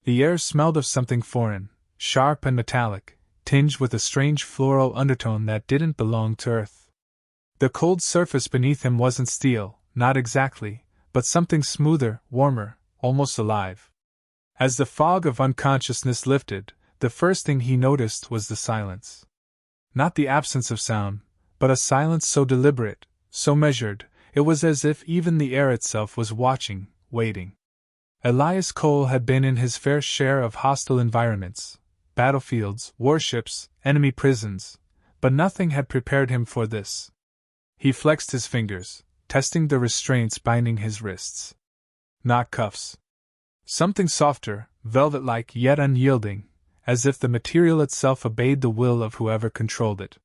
The air smelled of something foreign, sharp and metallic, tinged with a strange floral undertone that didn't belong to Earth. The cold surface beneath him wasn't steel, not exactly, but something smoother, warmer, almost alive. As the fog of unconsciousness lifted, the first thing he noticed was the silence. Not the absence of sound, but a silence so deliberate, so measured, it was as if even the air itself was watching, waiting. Elias Cole had been in his fair share of hostile environments, battlefields, warships, enemy prisons, but nothing had prepared him for this. He flexed his fingers, testing the restraints binding his wrists. Not cuffs. Something softer, velvet-like yet unyielding, as if the material itself obeyed the will of whoever controlled it.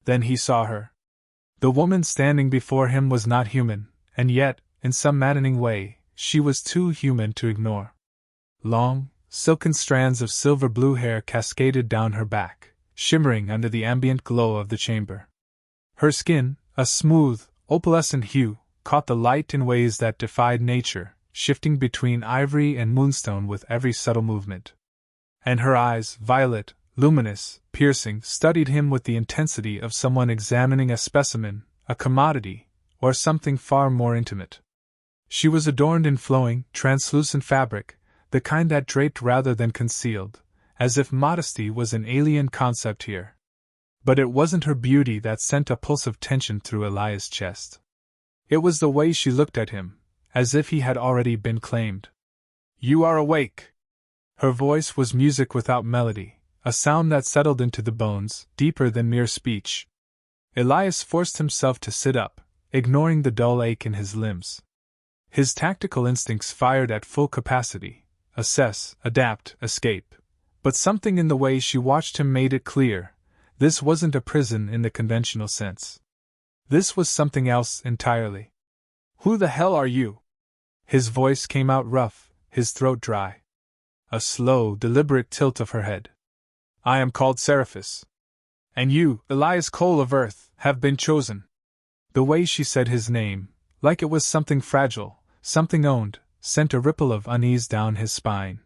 Then he saw her. The woman standing before him was not human, and yet, in some maddening way, she was too human to ignore. Long, silken strands of silver-blue hair cascaded down her back, shimmering under the ambient glow of the chamber. Her skin, a smooth, opalescent hue, caught the light in ways that defied nature, shifting between ivory and moonstone with every subtle movement. And her eyes, violet, luminous, piercing, studied him with the intensity of someone examining a specimen, a commodity, or something far more intimate. She was adorned in flowing, translucent fabric, the kind that draped rather than concealed, as if modesty was an alien concept here. But it wasn't her beauty that sent a pulse of tension through Elias' chest. It was the way she looked at him, as if he had already been claimed. "You are awake!" Her voice was music without melody, a sound that settled into the bones, deeper than mere speech. Elias forced himself to sit up, ignoring the dull ache in his limbs. His tactical instincts fired at full capacity: assess, adapt, escape. But something in the way she watched him made it clear: this wasn't a prison in the conventional sense. This was something else entirely. "Who the hell are you?" His voice came out rough, his throat dry. A slow, deliberate tilt of her head. "I am called Seraphis. And you, Elias Cole of Earth, have been chosen." The way she said his name, like it was something fragile, something owned, sent a ripple of unease down his spine.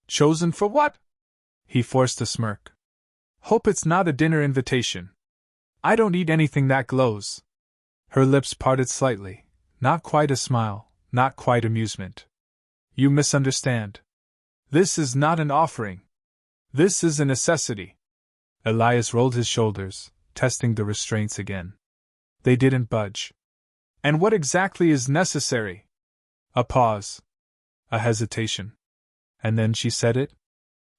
"Chosen for what?" He forced a smirk. "Hope it's not a dinner invitation. I don't eat anything that glows." Her lips parted slightly, not quite a smile, not quite amusement. "You misunderstand. This is not an offering. This is a necessity." Elias rolled his shoulders, testing the restraints again. They didn't budge. "And what exactly is necessary?" A pause. A hesitation. And then she said it.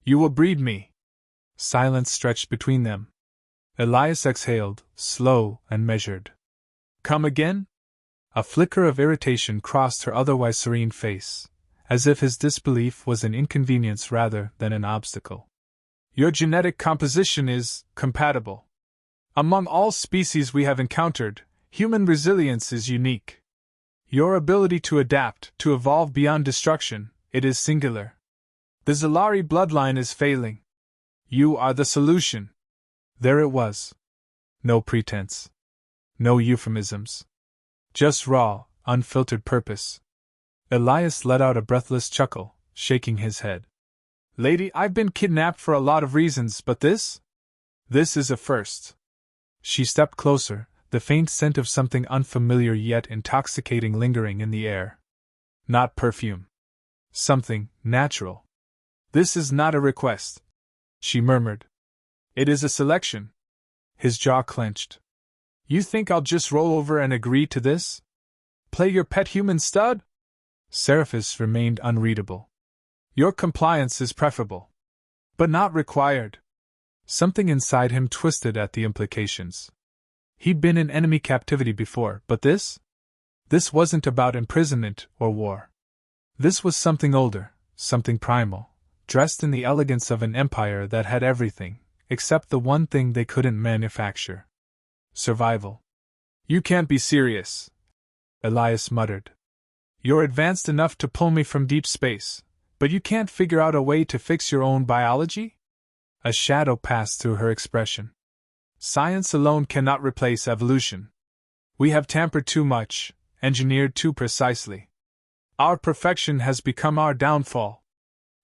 "You will breed me." Silence stretched between them. Elias exhaled, slow and measured. "Come again?" A flicker of irritation crossed her otherwise serene face, as if his disbelief was an inconvenience rather than an obstacle. "Your genetic composition is compatible. Among all species we have encountered, human resilience is unique. Your ability to adapt, to evolve beyond destruction, it is singular. The Zalari bloodline is failing. You are the solution." There it was. No pretense. No euphemisms. Just raw, unfiltered purpose. Elias let out a breathless chuckle, shaking his head. "Lady, I've been kidnapped for a lot of reasons, but this is a first." She stepped closer, the faint scent of something unfamiliar yet intoxicating lingering in the air. Not perfume. Something natural. "This is not a request," she murmured. "It is a selection." His jaw clenched. "You think I'll just roll over and agree to this? Play your pet human stud?" Seraphis remained unreadable. "Your compliance is preferable. But not required." Something inside him twisted at the implications. He'd been in enemy captivity before, but this? This wasn't about imprisonment or war. This was something older, something primal, dressed in the elegance of an empire that had everything, except the one thing they couldn't manufacture: survival. "You can't be serious," Elias muttered. "You're advanced enough to pull me from deep space, but you can't figure out a way to fix your own biology?" A shadow passed through her expression. "Science alone cannot replace evolution. We have tampered too much, engineered too precisely. Our perfection has become our downfall."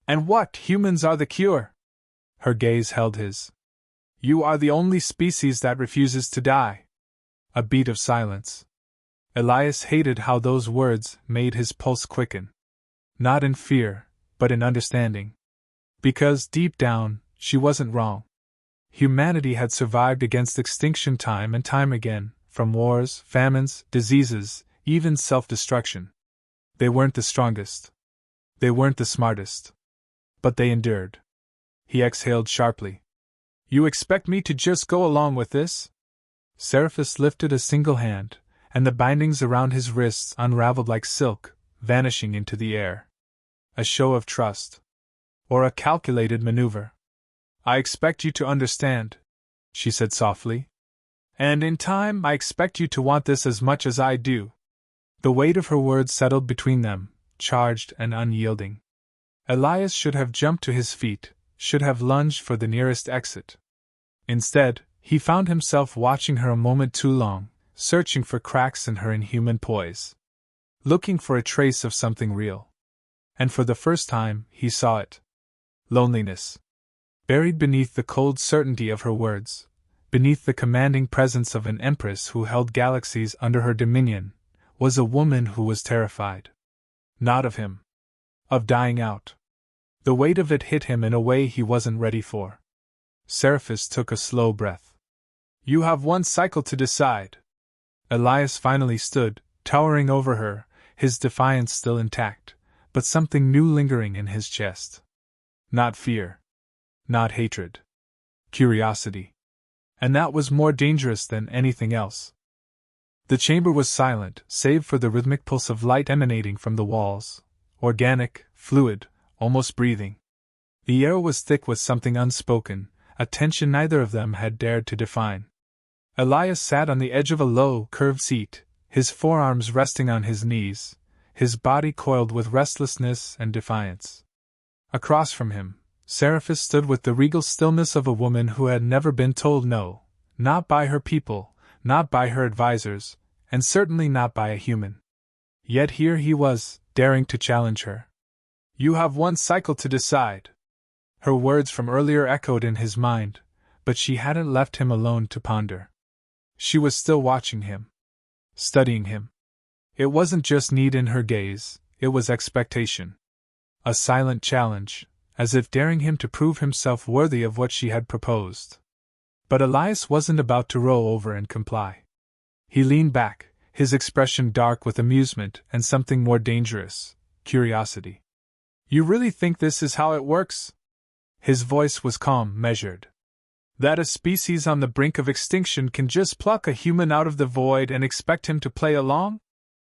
And what, humans are the cure? Her gaze held his. You are the only species that refuses to die. A beat of silence. Elias hated how those words made his pulse quicken. Not in fear, but in understanding. Because, deep down, she wasn't wrong. Humanity had survived against extinction time and time again, from wars, famines, diseases, even self-destruction. They weren't the strongest. They weren't the smartest. But they endured. He exhaled sharply. You expect me to just go along with this? Seraphis lifted a single hand, and the bindings around his wrists unraveled like silk, vanishing into the air. A show of trust. Or a calculated maneuver. I expect you to understand, she said softly. And in time, I expect you to want this as much as I do. The weight of her words settled between them, charged and unyielding. Elias should have jumped to his feet, should have lunged for the nearest exit. Instead, he found himself watching her a moment too long, searching for cracks in her inhuman poise. Looking for a trace of something real. And for the first time, he saw it. Loneliness. Buried beneath the cold certainty of her words, beneath the commanding presence of an empress who held galaxies under her dominion, was a woman who was terrified. Not of him. Of dying out. The weight of it hit him in a way he wasn't ready for. Seraphis took a slow breath. You have one cycle to decide. Elias finally stood, towering over her, his defiance still intact, but something new lingering in his chest. Not fear. Not hatred. Curiosity. And that was more dangerous than anything else. The chamber was silent, save for the rhythmic pulse of light emanating from the walls, organic, fluid, almost breathing. The air was thick with something unspoken, a tension neither of them had dared to define. Elias sat on the edge of a low, curved seat, his forearms resting on his knees, his body coiled with restlessness and defiance. Across from him, Seraphis stood with the regal stillness of a woman who had never been told no, not by her people, not by her advisors, and certainly not by a human. Yet here he was, daring to challenge her. You have one cycle to decide. Her words from earlier echoed in his mind, but she hadn't left him alone to ponder. She was still watching him. Studying him. It wasn't just need in her gaze, it was expectation. A silent challenge, as if daring him to prove himself worthy of what she had proposed. But Elias wasn't about to roll over and comply. He leaned back, his expression dark with amusement and something more dangerous, curiosity. You really think this is how it works? His voice was calm, measured. That a species on the brink of extinction can just pluck a human out of the void and expect him to play along?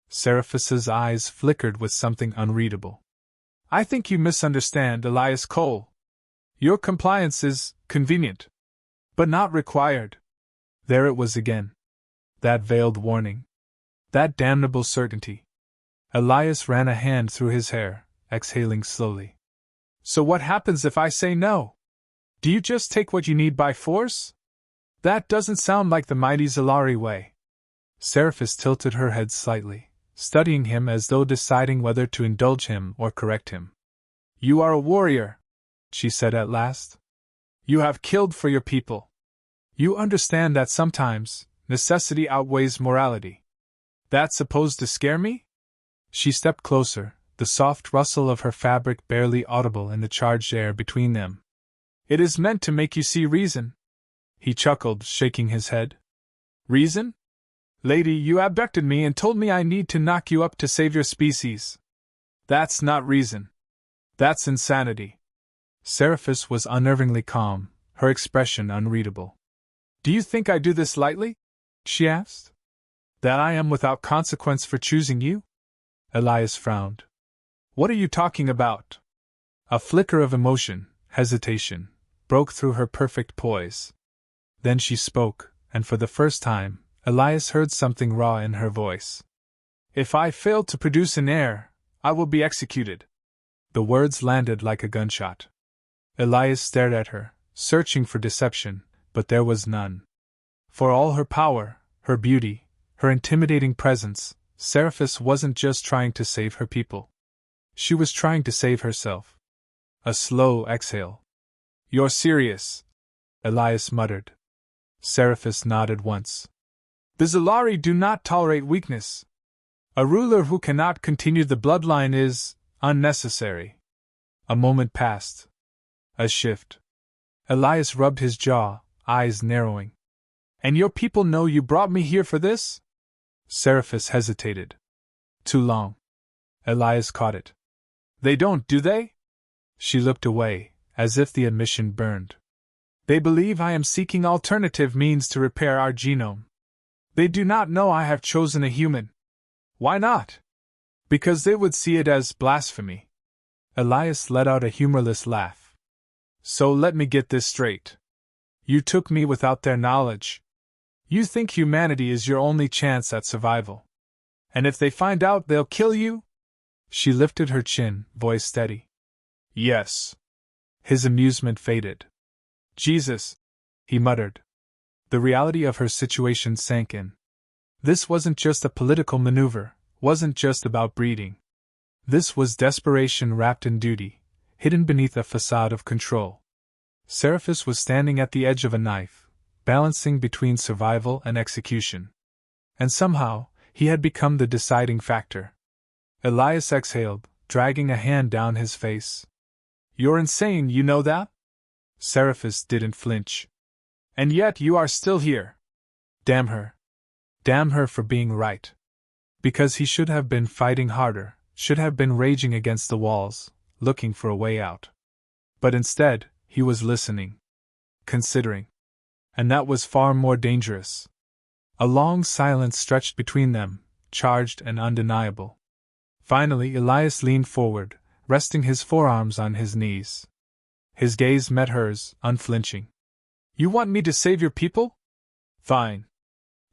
Seraphis's eyes flickered with something unreadable. I think you misunderstand, Elias Cole. Your compliance is convenient, but not required. There it was again. That veiled warning. That damnable certainty. Elias ran a hand through his hair, exhaling slowly. So what happens if I say no? Do you just take what you need by force? That doesn't sound like the mighty Zalari way. Seraphis tilted her head slightly, studying him as though deciding whether to indulge him or correct him. You are a warrior, she said at last. You have killed for your people. You understand that sometimes necessity outweighs morality. That's supposed to scare me? She stepped closer, the soft rustle of her fabric barely audible in the charged air between them. It is meant to make you see reason. He chuckled, shaking his head. Reason? Lady, you abducted me and told me I need to knock you up to save your species. That's not reason. That's insanity. Seraphis was unnervingly calm, her expression unreadable. Do you think I do this lightly? She asked. That I am without consequence for choosing you? Elias frowned. What are you talking about? A flicker of emotion, hesitation, broke through her perfect poise. Then she spoke, and for the first time, Elias heard something raw in her voice. If I fail to produce an heir, I will be executed. The words landed like a gunshot. Elias stared at her, searching for deception, but there was none. For all her power, her beauty, her intimidating presence, Seraphis wasn't just trying to save her people. She was trying to save herself. A slow exhale. You're serious, Elias muttered. Seraphis nodded once. The Zalari do not tolerate weakness. A ruler who cannot continue the bloodline is unnecessary. A moment passed. A shift. Elias rubbed his jaw, eyes narrowing. And your people know you brought me here for this? Seraphis hesitated. Too long. Elias caught it. They don't, do they? She looked away, as if the admission burned. They believe I am seeking alternative means to repair our genome. They do not know I have chosen a human. Why not? Because they would see it as blasphemy. Elias let out a humorless laugh. So let me get this straight. You took me without their knowledge. You think humanity is your only chance at survival. And if they find out, they'll kill you? She lifted her chin, voice steady. Yes. His amusement faded. Jesus, he muttered. The reality of her situation sank in. This wasn't just a political maneuver, wasn't just about breeding. This was desperation wrapped in duty, hidden beneath a facade of control. Seraphis was standing at the edge of a knife, balancing between survival and execution. And somehow, he had become the deciding factor. Elias exhaled, dragging a hand down his face. You're insane, you know that? Seraphis didn't flinch. And yet you are still here. Damn her. Damn her for being right. Because he should have been fighting harder, should have been raging against the walls, looking for a way out. But instead, he was listening. Considering. And that was far more dangerous. A long silence stretched between them, charged and undeniable. Finally, Elias leaned forward, resting his forearms on his knees. His gaze met hers, unflinching. You want me to save your people? Fine.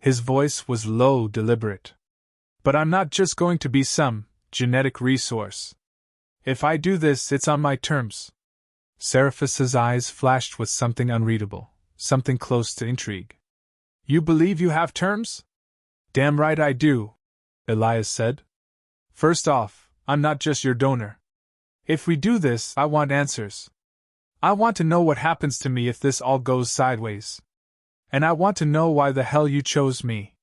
His voice was low, deliberate. But I'm not just going to be some genetic resource. If I do this, it's on my terms. Seraphis's eyes flashed with something unreadable, something close to intrigue. You believe you have terms? Damn right I do, Elias said. First off, I'm not just your donor. If we do this, I want answers. I want to know what happens to me if this all goes sideways. And I want to know why the hell you chose me.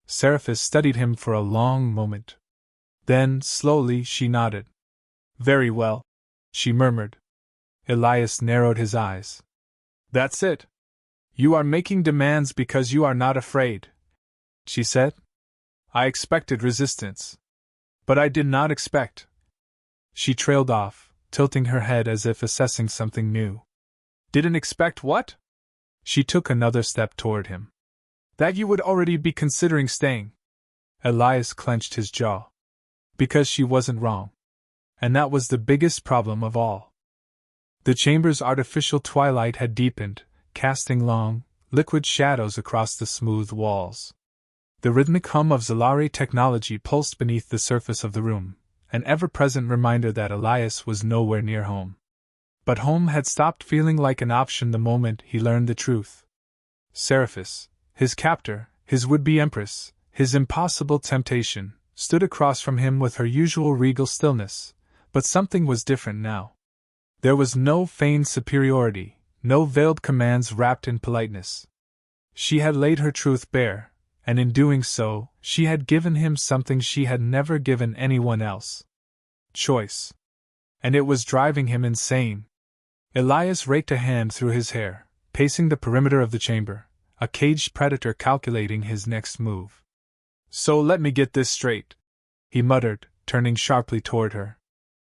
Seraphis studied him for a long moment. Then, slowly, she nodded. Very well, she murmured. Elias narrowed his eyes. That's it. You are making demands because you are not afraid, she said. I expected resistance. But I did not expect. She trailed off, tilting her head as if assessing something new. Didn't expect what? She took another step toward him. That you would already be considering staying. Elias clenched his jaw. Because she wasn't wrong. And that was the biggest problem of all. The chamber's artificial twilight had deepened, casting long, liquid shadows across the smooth walls. The rhythmic hum of Zalari technology pulsed beneath the surface of the room, an ever-present reminder that Elias was nowhere near home. But home had stopped feeling like an option the moment he learned the truth. Seraphis, his captor, his would-be empress, his impossible temptation, stood across from him with her usual regal stillness, but something was different now. There was no feigned superiority, no veiled commands wrapped in politeness. She had laid her truth bare, and in doing so, she had given him something she had never given anyone else. Choice. And it was driving him insane. Elias raked a hand through his hair, pacing the perimeter of the chamber, a caged predator calculating his next move. So let me get this straight, he muttered, turning sharply toward her.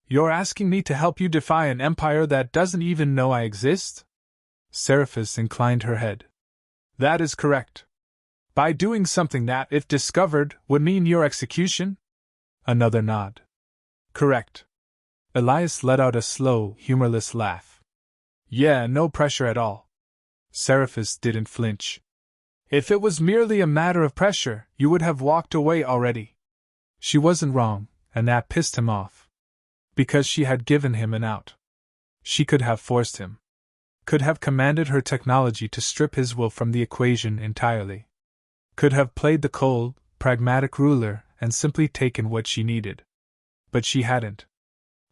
You're asking me to help you defy an empire that doesn't even know I exist? Seraphis inclined her head. That is correct. By doing something that, if discovered, would mean your execution? Another nod. Correct. Elias let out a slow, humorless laugh. Yeah, no pressure at all. Seraphis didn't flinch. If it was merely a matter of pressure, you would have walked away already. She wasn't wrong, and that pissed him off. Because she had given him an out. She could have forced him. Could have commanded her technology to strip his will from the equation entirely. Could have played the cold, pragmatic ruler and simply taken what she needed. But she hadn't.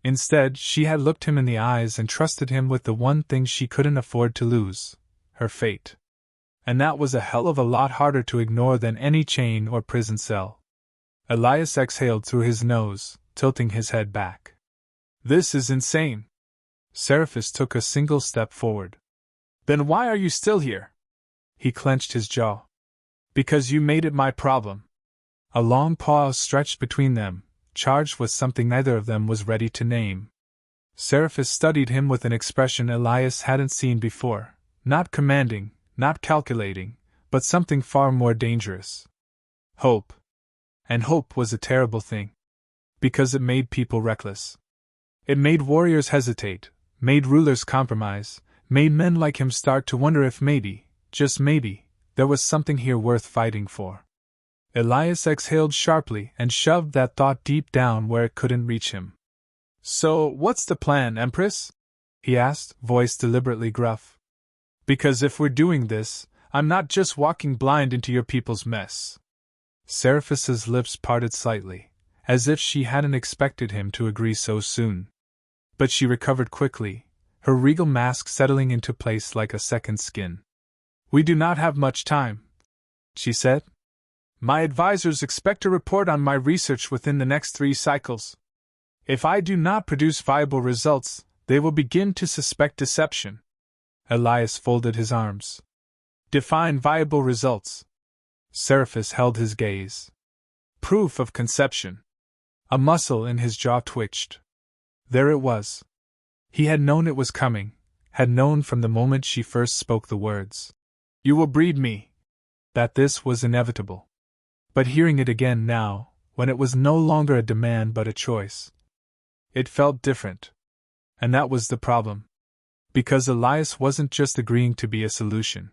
Instead, she had looked him in the eyes and trusted him with the one thing she couldn't afford to lose: her fate. And that was a hell of a lot harder to ignore than any chain or prison cell. Elias exhaled through his nose, tilting his head back. This is insane. Seraphis took a single step forward. Then why are you still here? He clenched his jaw. Because you made it my problem. A long pause stretched between them, charged with something neither of them was ready to name. Seraphis studied him with an expression Elias hadn't seen before, not commanding, not calculating, but something far more dangerous. Hope. And hope was a terrible thing. Because it made people reckless. It made warriors hesitate, made rulers compromise, made men like him start to wonder if maybe, just maybe, there was something here worth fighting for. Elias exhaled sharply and shoved that thought deep down where it couldn't reach him. So, what's the plan, Empress? He asked, voice deliberately gruff. Because if we're doing this, I'm not just walking blind into your people's mess. Seraphis's lips parted slightly, as if she hadn't expected him to agree so soon. But she recovered quickly, her regal mask settling into place like a second skin. We do not have much time, she said. My advisors expect a report on my research within the next 3 cycles. If I do not produce viable results, they will begin to suspect deception. Elias folded his arms. Define viable results. Seraphis held his gaze. Proof of conception. A muscle in his jaw twitched. There it was. He had known it was coming, had known from the moment she first spoke the words. You will breed me. That this was inevitable. But hearing it again now, when it was no longer a demand but a choice, it felt different. And that was the problem. Because Elias wasn't just agreeing to be a solution.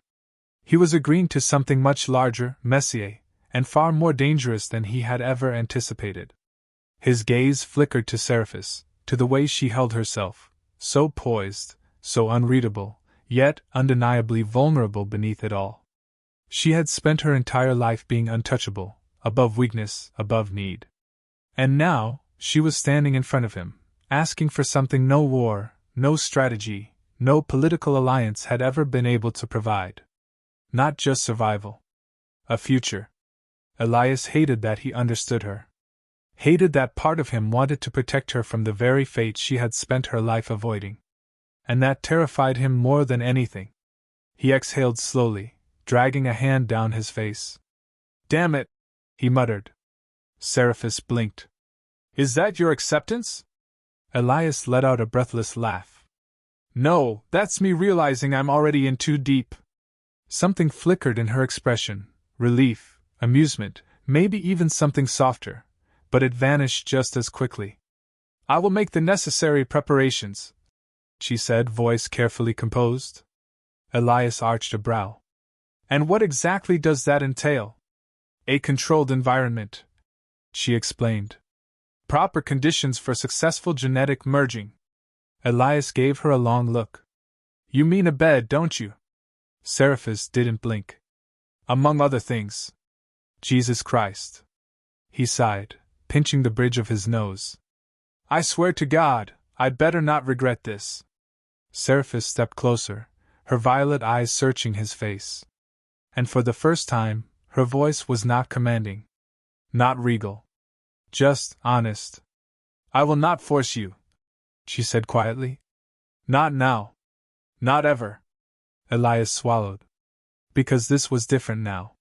He was agreeing to something much larger, messier, and far more dangerous than he had ever anticipated. His gaze flickered to Seraphis, to the way she held herself, so poised, so unreadable, yet undeniably vulnerable beneath it all. She had spent her entire life being untouchable, above weakness, above need. And now, she was standing in front of him, asking for something no war, no strategy, no political alliance had ever been able to provide. Not just survival. A future. Elias hated that he understood her. Hated that part of him wanted to protect her from the very fate she had spent her life avoiding. And that terrified him more than anything. He exhaled slowly, dragging a hand down his face. Damn it, he muttered. Seraphis blinked. Is that your acceptance? Elias let out a breathless laugh. No, that's me realizing I'm already in too deep. Something flickered in her expression, relief, amusement, maybe even something softer, but it vanished just as quickly. I will make the necessary preparations, she said, voice carefully composed. Elias arched a brow. And what exactly does that entail? A controlled environment, she explained. Proper conditions for successful genetic merging. Elias gave her a long look. You mean a bed, don't you? Seraphis didn't blink. Among other things. Jesus Christ. He sighed, pinching the bridge of his nose. I swear to God, I'd better not regret this. Seraphis stepped closer, her violet eyes searching his face. And for the first time, her voice was not commanding. Not regal. Just honest. I will not force you, she said quietly. Not now. Not ever. Elias swallowed. Because this was different now.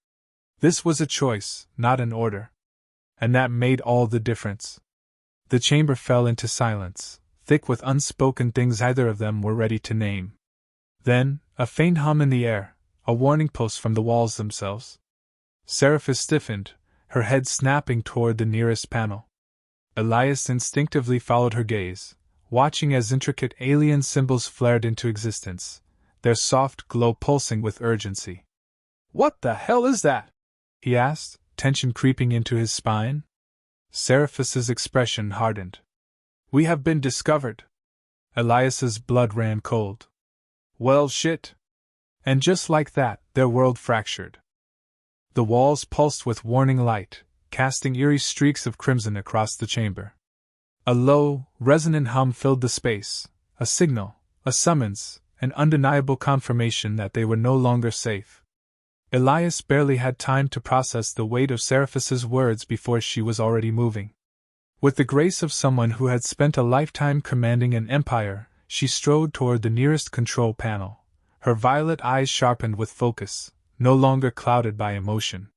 This was a choice, not an order. And that made all the difference. The chamber fell into silence, thick with unspoken things either of them were ready to name. Then, a faint hum in the air, a warning post from the walls themselves. Seraphis stiffened, her head snapping toward the nearest panel. Elias instinctively followed her gaze, watching as intricate alien symbols flared into existence, their soft glow pulsing with urgency. What the hell is that? He asked, tension creeping into his spine. Seraphis's expression hardened. We have been discovered. Elias's blood ran cold. Well, shit. And just like that, their world fractured. The walls pulsed with warning light, casting eerie streaks of crimson across the chamber. A low, resonant hum filled the space, a signal, a summons, an undeniable confirmation that they were no longer safe. Elias barely had time to process the weight of Seraphis's words before she was already moving. With the grace of someone who had spent a lifetime commanding an empire, she strode toward the nearest control panel, her violet eyes sharpened with focus, no longer clouded by emotion.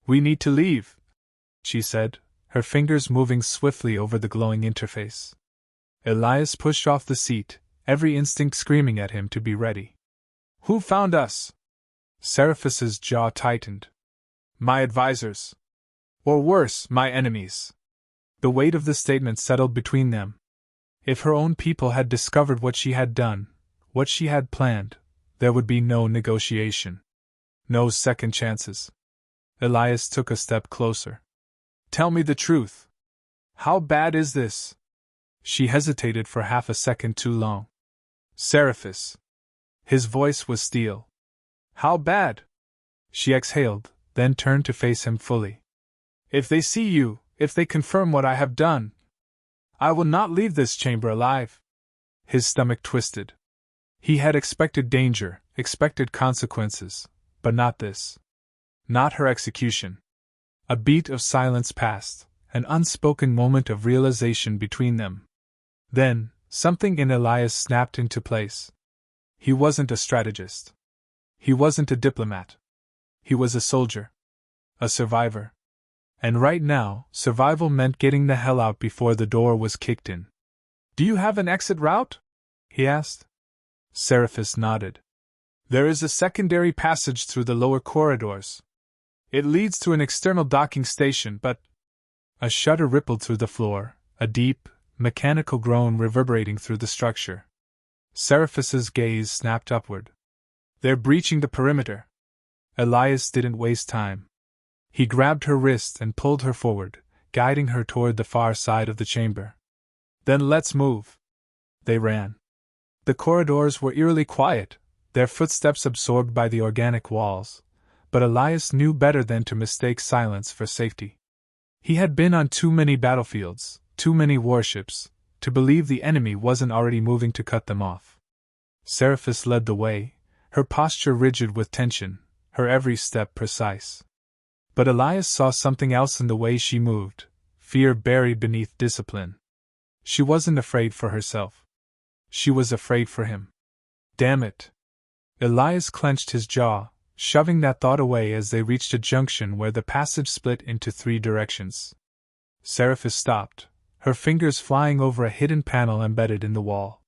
"We need to leave," she said, her fingers moving swiftly over the glowing interface. Elias pushed off the seat, every instinct screaming at him to be ready. "Who found us?" Seraphis's jaw tightened. "My advisors. Or worse, my enemies." The weight of the statement settled between them. If her own people had discovered what she had done, what she had planned, there would be no negotiation. No second chances. Elias took a step closer. "Tell me the truth. How bad is this?" She hesitated for half a second too long. "Seraphis." His voice was steel. "How bad?" She exhaled, then turned to face him fully. "If they see you, if they confirm what I have done, I will not leave this chamber alive." His stomach twisted. He had expected danger, expected consequences, but not this. Not her execution. A beat of silence passed, an unspoken moment of realization between them. Then, something in Elias snapped into place. He wasn't a strategist. He wasn't a diplomat. He was a soldier. A survivor. And right now, survival meant getting the hell out before the door was kicked in. "Do you have an exit route?" he asked. Seraphis nodded. "There is a secondary passage through the lower corridors. It leads to an external docking station, but—" A shudder rippled through the floor, a deep, mechanical groan reverberating through the structure. Seraphis's gaze snapped upward. "They're breaching the perimeter." Elias didn't waste time. He grabbed her wrist and pulled her forward, guiding her toward the far side of the chamber. "Then let's move." They ran. The corridors were eerily quiet, their footsteps absorbed by the organic walls, but Elias knew better than to mistake silence for safety. He had been on too many battlefields, too many warships, to believe the enemy wasn't already moving to cut them off. Seraphis led the way, her posture rigid with tension, her every step precise. But Elias saw something else in the way she moved, fear buried beneath discipline. She wasn't afraid for herself. She was afraid for him. Damn it! Elias clenched his jaw, shoving that thought away as they reached a junction where the passage split into 3 directions. Seraphis stopped, her fingers flying over a hidden panel embedded in the wall.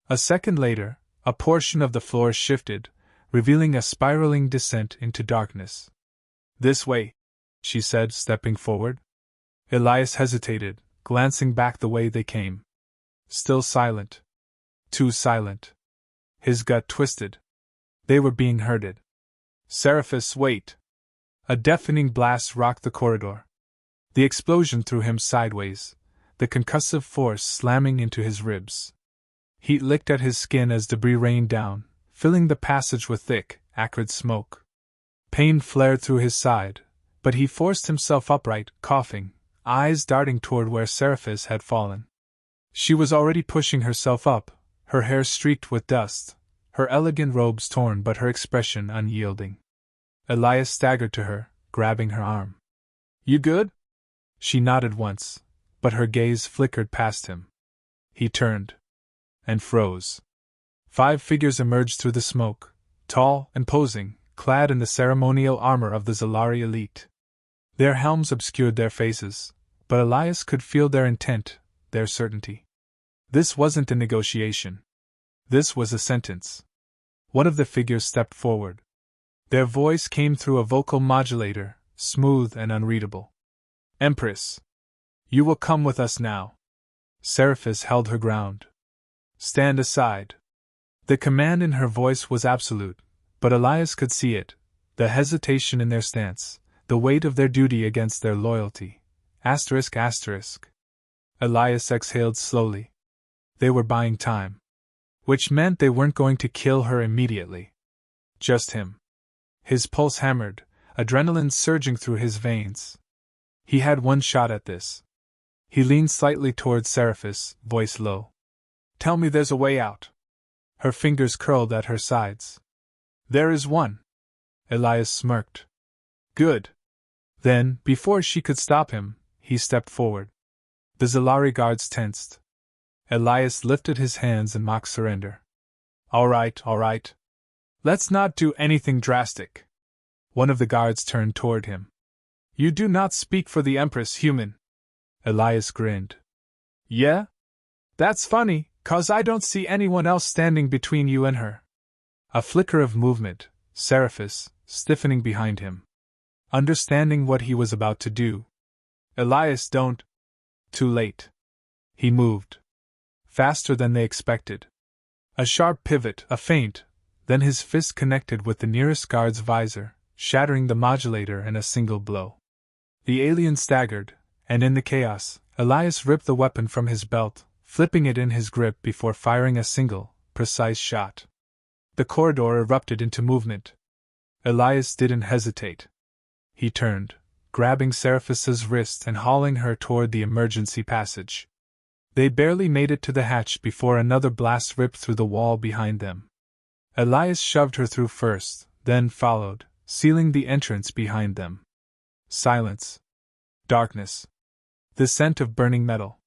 A second later, a portion of the floor shifted, revealing a spiraling descent into darkness. "This way," she said, stepping forward. Elias hesitated, glancing back the way they came. Still silent. Too silent. His gut twisted. They were being herded. "Seraphis, wait!" A deafening blast rocked the corridor. The explosion threw him sideways, the concussive force slamming into his ribs. Heat licked at his skin as debris rained down, filling the passage with thick, acrid smoke. Pain flared through his side, but he forced himself upright, coughing, eyes darting toward where Seraphis had fallen. She was already pushing herself up, her hair streaked with dust, her elegant robes torn but her expression unyielding. Elias staggered to her, grabbing her arm. "You good?" She nodded once, but her gaze flickered past him. He turned. And froze. 5 figures emerged through the smoke, tall, imposing, clad in the ceremonial armor of the Zalari elite. Their helms obscured their faces, but Elias could feel their intent, their certainty. This wasn't a negotiation. This was a sentence. One of the figures stepped forward. Their voice came through a vocal modulator, smooth and unreadable. "Empress, you will come with us now." Seraphis held her ground. "Stand aside." The command in her voice was absolute, but Elias could see it, the hesitation in their stance, the weight of their duty against their loyalty. Asterisk asterisk. Elias exhaled slowly. They were buying time. Which meant they weren't going to kill her immediately. Just him. His pulse hammered, adrenaline surging through his veins. He had one shot at this. He leaned slightly toward Seraphis, voice low. Tell me there's a way out. Her fingers curled at her sides. There is one. Elias smirked. Good. Then, before she could stop him, he stepped forward. The Zalari guards tensed. Elias lifted his hands in mock surrender. All right. Let's not do anything drastic. One of the guards turned toward him. You do not speak for the Empress, human. Elias grinned. Yeah? That's funny, 'cause I don't see anyone else standing between you and her. A flicker of movement, Seraphis, stiffening behind him. Understanding what he was about to do. Elias, don't. Too late. He moved. Faster than they expected. A sharp pivot, a feint, then his fist connected with the nearest guard's visor, shattering the modulator in a single blow. The alien staggered, and in the chaos, Elias ripped the weapon from his belt, flipping it in his grip before firing a single, precise shot. The corridor erupted into movement. Elias didn't hesitate. He turned, grabbing Seraphis's wrist and hauling her toward the emergency passage. They barely made it to the hatch before another blast ripped through the wall behind them. Elias shoved her through first, then followed, sealing the entrance behind them. Silence. Darkness. The scent of burning metal.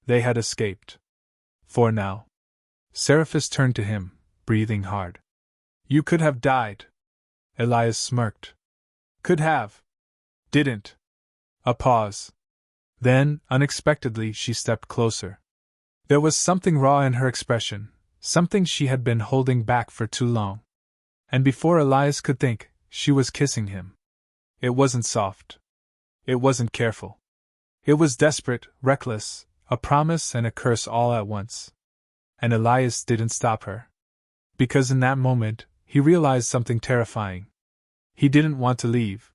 They had escaped. For now. Seraphis turned to him, breathing hard. You could have died. Elias smirked. Could have. Didn't. A pause. Then, unexpectedly, she stepped closer. There was something raw in her expression, something she had been holding back for too long. And before Elias could think, she was kissing him. It wasn't soft. It wasn't careful. It was desperate, reckless, a promise and a curse all at once. And Elias didn't stop her. Because in that moment, he realized something terrifying. He didn't want to leave.